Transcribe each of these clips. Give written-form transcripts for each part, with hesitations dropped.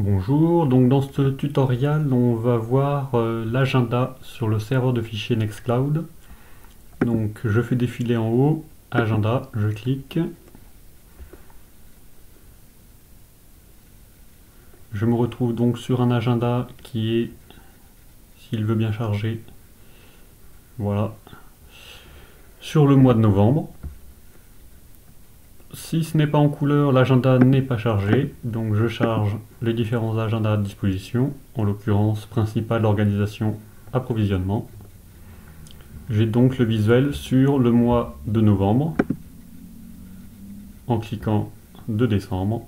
Bonjour, donc dans ce tutoriel on va voir l'agenda sur le serveur de fichiers Nextcloud. Donc je fais défiler en haut, agenda, je clique. Je me retrouve donc sur un agenda qui est, s'il veut bien charger, voilà, sur le mois de novembre. Si ce n'est pas en couleur, l'agenda n'est pas chargé, donc je charge les différents agendas à disposition, en l'occurrence principal, organisation, approvisionnement. J'ai donc le visuel sur le mois de novembre, en cliquant de décembre.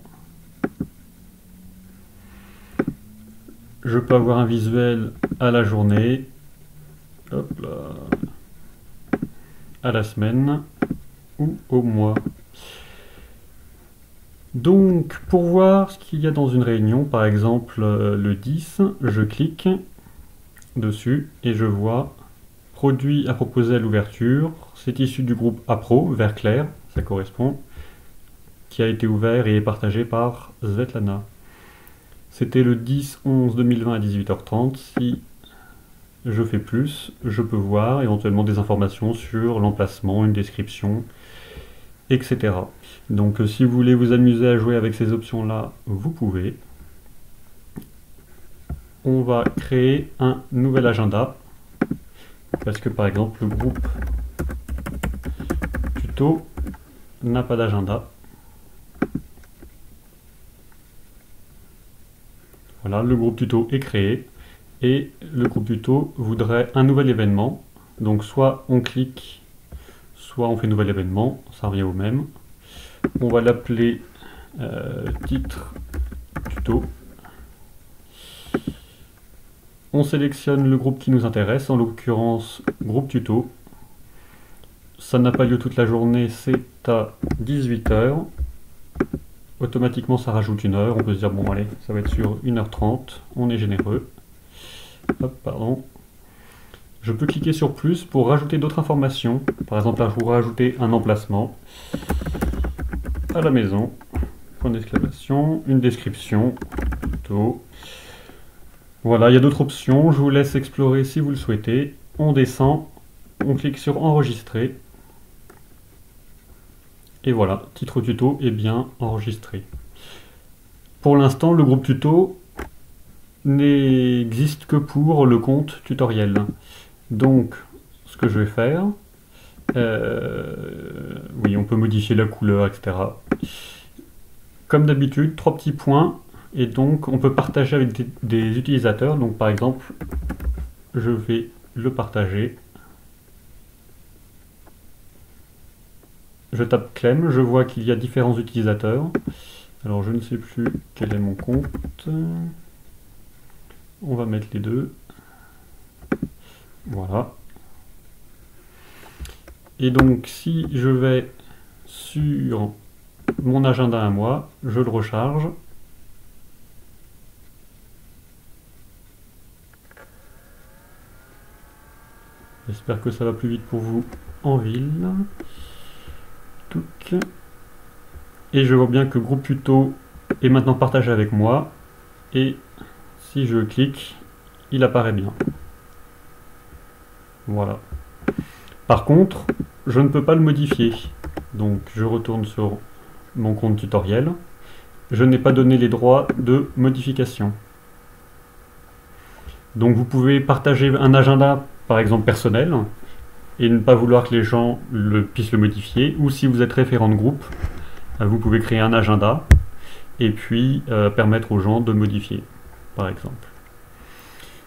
Je peux avoir un visuel à la journée, hop là, à la semaine ou au mois. Donc, pour voir ce qu'il y a dans une réunion, par exemple le 10, je clique dessus et je vois produit à proposer à l'ouverture. C'est issu du groupe APRO, vert clair, ça correspond, qui a été ouvert et est partagé par Svetlana. C'était le 10-11-2020 à 18h30. Si je fais plus, je peux voir éventuellement des informations sur l'emplacement, une description, etc. Donc si vous voulez vous amuser à jouer avec ces options-là, vous pouvez. On va créer un nouvel agenda, parce que par exemple le groupe tuto n'a pas d'agenda. Voilà, le groupe tuto est créé, et le groupe tuto voudrait un nouvel événement. Donc soit on clique, soit on fait nouvel événement, ça revient au même. On va l'appeler titre tuto. On sélectionne le groupe qui nous intéresse, en l'occurrence groupe tuto. Ça n'a pas lieu toute la journée, c'est à 18h. Automatiquement ça rajoute une heure, on peut se dire bon allez, ça va être sur 1h30, on est généreux. Hop, pardon. Je peux cliquer sur plus pour rajouter d'autres informations. Par exemple là je pourrais rajouter un emplacement à la maison, point d'exclamation, une description, tuto. Voilà, il y a d'autres options, je vous laisse explorer si vous le souhaitez. On descend, on clique sur enregistrer. Et voilà, titre tuto est bien enregistré. Pour l'instant, le groupe tuto n'existe que pour le compte tutoriel. Donc, ce que je vais faire, oui, on peut modifier la couleur, etc. Comme d'habitude, 3 petits points, et donc on peut partager avec des utilisateurs. Donc par exemple, je vais le partager. Je tape Clem, je vois qu'il y a différents utilisateurs. Alors je ne sais plus quel est mon compte. On va mettre les deux. Voilà. Et donc si je vais sur mon agenda à moi, je le recharge. J'espère que ça va plus vite pour vous en ville. Touc. Et je vois bien que groupe tuto est maintenant partagé avec moi. Et si je clique, il apparaît bien. Voilà. Par contre, je ne peux pas le modifier. Donc je retourne sur mon compte tutoriel. Je n'ai pas donné les droits de modification. Donc vous pouvez partager un agenda, par exemple personnel, et ne pas vouloir que les gens puissent le modifier. Ou si vous êtes référent de groupe, vous pouvez créer un agenda et puis permettre aux gens de modifier, par exemple.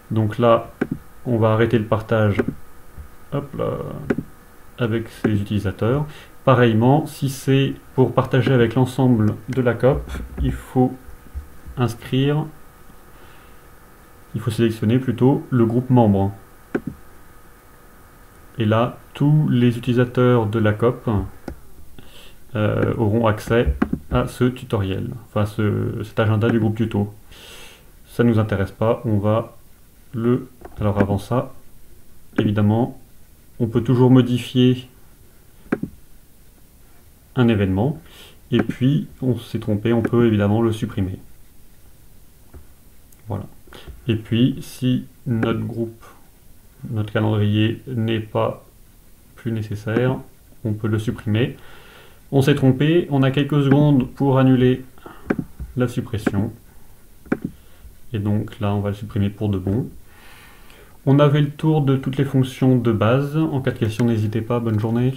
Donc là, on va arrêter le partage, hop là, avec ces utilisateurs. Pareillement, si c'est pour partager avec l'ensemble de la COP, il faut sélectionner plutôt le groupe membre. Et là, tous les utilisateurs de la COP auront accès à ce tutoriel, enfin cet agenda du groupe tuto. Ça ne nous intéresse pas, on va le... Alors avant ça, évidemment, on peut toujours modifier un événement, et puis on s'est trompé, on peut évidemment le supprimer. Voilà. Et puis, si notre groupe, notre calendrier n'est pas plus nécessaire, on peut le supprimer. On s'est trompé, on a quelques secondes pour annuler la suppression. Et donc là, on va le supprimer pour de bon. On avait le tour de toutes les fonctions de base. En cas de question, n'hésitez pas. Bonne journée.